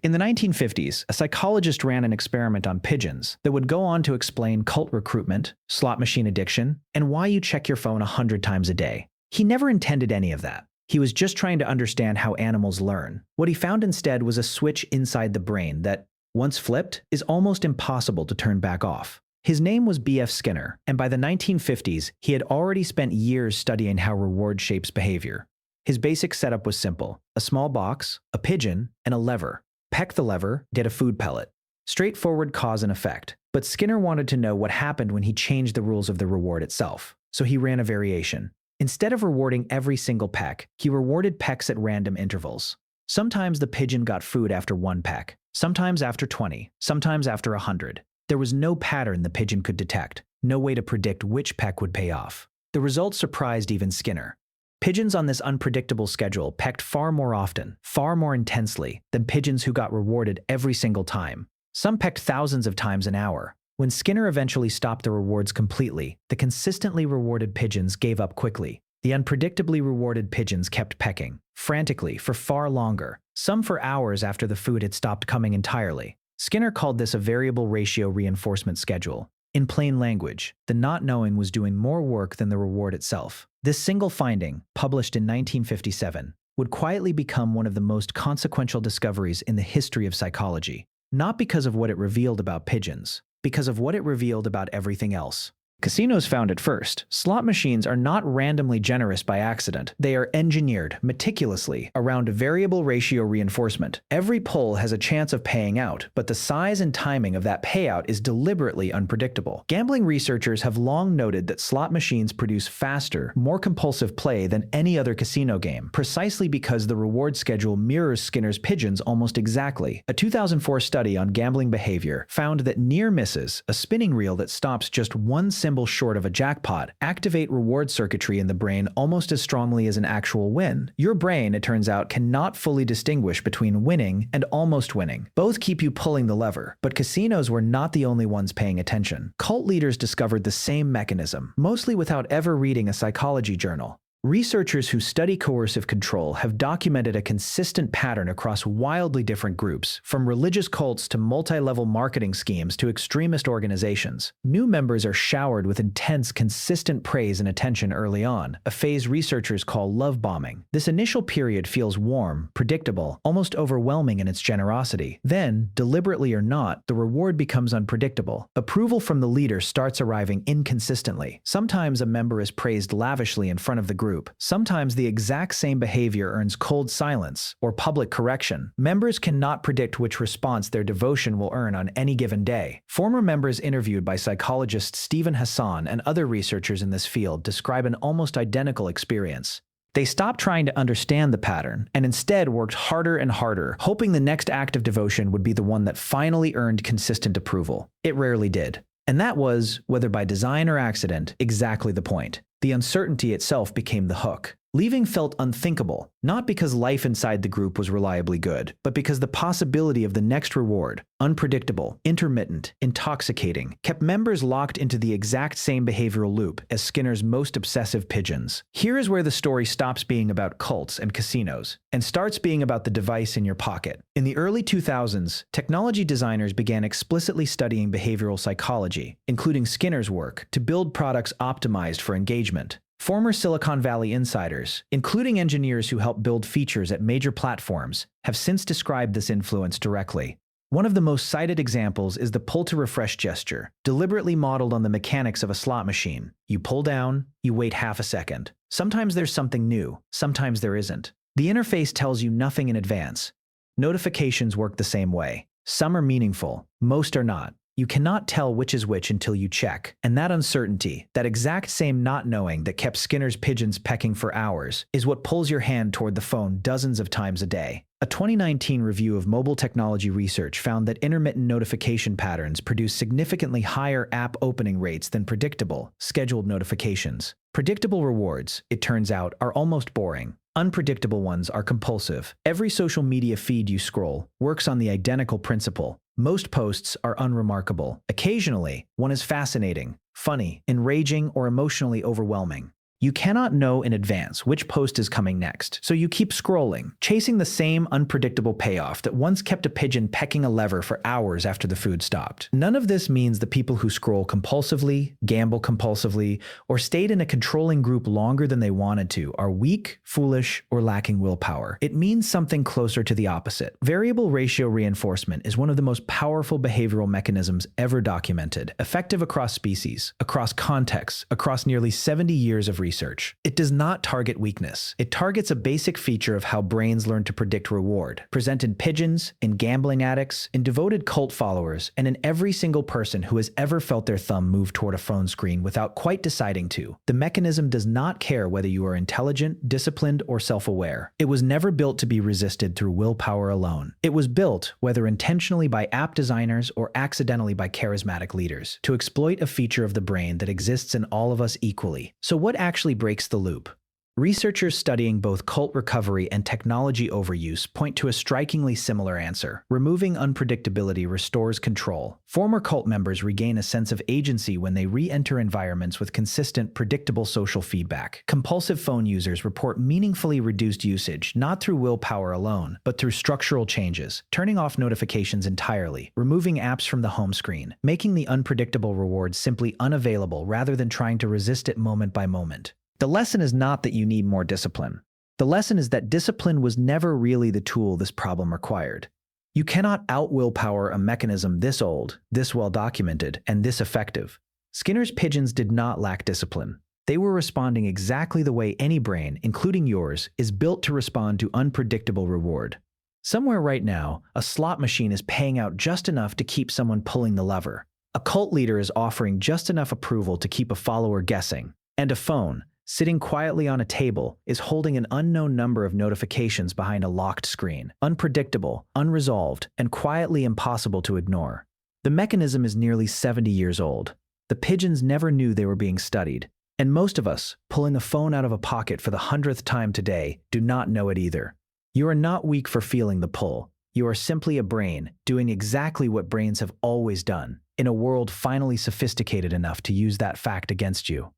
In the 1950s, a psychologist ran an experiment on pigeons that would go on to explain cult recruitment, slot machine addiction, and why you check your phone 100 times a day. He never intended any of that. He was just trying to understand how animals learn. What he found instead was a switch inside the brain that, once flipped, is almost impossible to turn back off. His name was B.F. Skinner, and by the 1950s, he had already spent years studying how reward shapes behavior. His basic setup was simple: a small box, a pigeon, and a lever. Peck the lever, get a food pellet. Straightforward cause and effect. But Skinner wanted to know what happened when he changed the rules of the reward itself. So he ran a variation. Instead of rewarding every single peck, he rewarded pecks at random intervals. Sometimes the pigeon got food after 1 peck, sometimes after 20, sometimes after 100. There was no pattern the pigeon could detect, no way to predict which peck would pay off. The results surprised even Skinner. Pigeons on this unpredictable schedule pecked far more often, far more intensely, than pigeons who got rewarded every single time. Some pecked thousands of times an hour. When Skinner eventually stopped the rewards completely, the consistently rewarded pigeons gave up quickly. The unpredictably rewarded pigeons kept pecking, frantically, for far longer, some for hours after the food had stopped coming entirely. Skinner called this a variable ratio reinforcement schedule. In plain language, the not knowing was doing more work than the reward itself. This single finding, published in 1957, would quietly become one of the most consequential discoveries in the history of psychology. Not because of what it revealed about pigeons, because of what it revealed about everything else. Casinos found it first. Slot machines are not randomly generous by accident. They are engineered meticulously around variable ratio reinforcement. Every pull has a chance of paying out, but the size and timing of that payout is deliberately unpredictable. Gambling researchers have long noted that slot machines produce faster, more compulsive play than any other casino game, precisely because the reward schedule mirrors Skinner's pigeons almost exactly. A 2004 study on gambling behavior found that near misses, a spinning reel that stops just one symbol short of a jackpot, activate reward circuitry in the brain almost as strongly as an actual win. Your brain, it turns out, cannot fully distinguish between winning and almost winning. Both keep you pulling the lever, but casinos were not the only ones paying attention. Cult leaders discovered the same mechanism, mostly without ever reading a psychology journal. Researchers who study coercive control have documented a consistent pattern across wildly different groups, from religious cults to multi-level marketing schemes to extremist organizations. New members are showered with intense, consistent praise and attention early on, a phase researchers call love bombing. This initial period feels warm, predictable, almost overwhelming in its generosity. Then, deliberately or not, the reward becomes unpredictable. Approval from the leader starts arriving inconsistently. Sometimes a member is praised lavishly in front of the group. Sometimes the exact same behavior earns cold silence or public correction. Members cannot predict which response their devotion will earn on any given day. Former members interviewed by psychologist Stephen Hassan and other researchers in this field describe an almost identical experience. They stopped trying to understand the pattern and instead worked harder and harder, hoping the next act of devotion would be the one that finally earned consistent approval. It rarely did. And that was, whether by design or accident, exactly the point. The uncertainty itself became the hook. Leaving felt unthinkable, not because life inside the group was reliably good, but because the possibility of the next reward, unpredictable, intermittent, intoxicating, kept members locked into the exact same behavioral loop as Skinner's most obsessive pigeons. Here is where the story stops being about cults and casinos, and starts being about the device in your pocket. In the early 2000s, technology designers began explicitly studying behavioral psychology, including Skinner's work, to build products optimized for engagement. Former Silicon Valley insiders, including engineers who helped build features at major platforms, have since described this influence directly. One of the most cited examples is the pull-to-refresh gesture, deliberately modeled on the mechanics of a slot machine. You pull down, you wait half a second. Sometimes there's something new, sometimes there isn't. The interface tells you nothing in advance. Notifications work the same way. Some are meaningful, most are not. You cannot tell which is which until you check. And that uncertainty, that exact same not knowing that kept Skinner's pigeons pecking for hours, is what pulls your hand toward the phone dozens of times a day. A 2019 review of mobile technology research found that intermittent notification patterns produce significantly higher app opening rates than predictable, scheduled notifications. Predictable rewards, it turns out, are almost boring. Unpredictable ones are compulsive. Every social media feed you scroll works on the identical principle. Most posts are unremarkable. Occasionally, one is fascinating, funny, enraging, or emotionally overwhelming. You cannot know in advance which post is coming next, so you keep scrolling, chasing the same unpredictable payoff that once kept a pigeon pecking a lever for hours after the food stopped. None of this means the people who scroll compulsively, gamble compulsively, or stayed in a controlling group longer than they wanted to are weak, foolish, or lacking willpower. It means something closer to the opposite. Variable ratio reinforcement is one of the most powerful behavioral mechanisms ever documented, effective across species, across contexts, across nearly 70 years of research. It does not target weakness. It targets a basic feature of how brains learn to predict reward, present in pigeons, in gambling addicts, in devoted cult followers, and in every single person who has ever felt their thumb move toward a phone screen without quite deciding to. The mechanism does not care whether you are intelligent, disciplined, or self-aware. It was never built to be resisted through willpower alone. It was built, whether intentionally by app designers or accidentally by charismatic leaders, to exploit a feature of the brain that exists in all of us equally. So what actually breaks the loop? Researchers studying both cult recovery and technology overuse point to a strikingly similar answer. Removing unpredictability restores control. Former cult members regain a sense of agency when they re-enter environments with consistent, predictable social feedback. Compulsive phone users report meaningfully reduced usage, not through willpower alone, but through structural changes, turning off notifications entirely, removing apps from the home screen, making the unpredictable reward simply unavailable rather than trying to resist it moment by moment. The lesson is not that you need more discipline. The lesson is that discipline was never really the tool this problem required. You cannot out-willpower a mechanism this old, this well-documented, and this effective. Skinner's pigeons did not lack discipline. They were responding exactly the way any brain, including yours, is built to respond to unpredictable reward. Somewhere right now, a slot machine is paying out just enough to keep someone pulling the lever. A cult leader is offering just enough approval to keep a follower guessing. And a phone, sitting quietly on a table, is holding an unknown number of notifications behind a locked screen, unpredictable, unresolved, and quietly impossible to ignore. The mechanism is nearly 70 years old. The pigeons never knew they were being studied, and most of us, pulling the phone out of a pocket for the 100th time today, do not know it either. You are not weak for feeling the pull. You are simply a brain, doing exactly what brains have always done, in a world finally sophisticated enough to use that fact against you.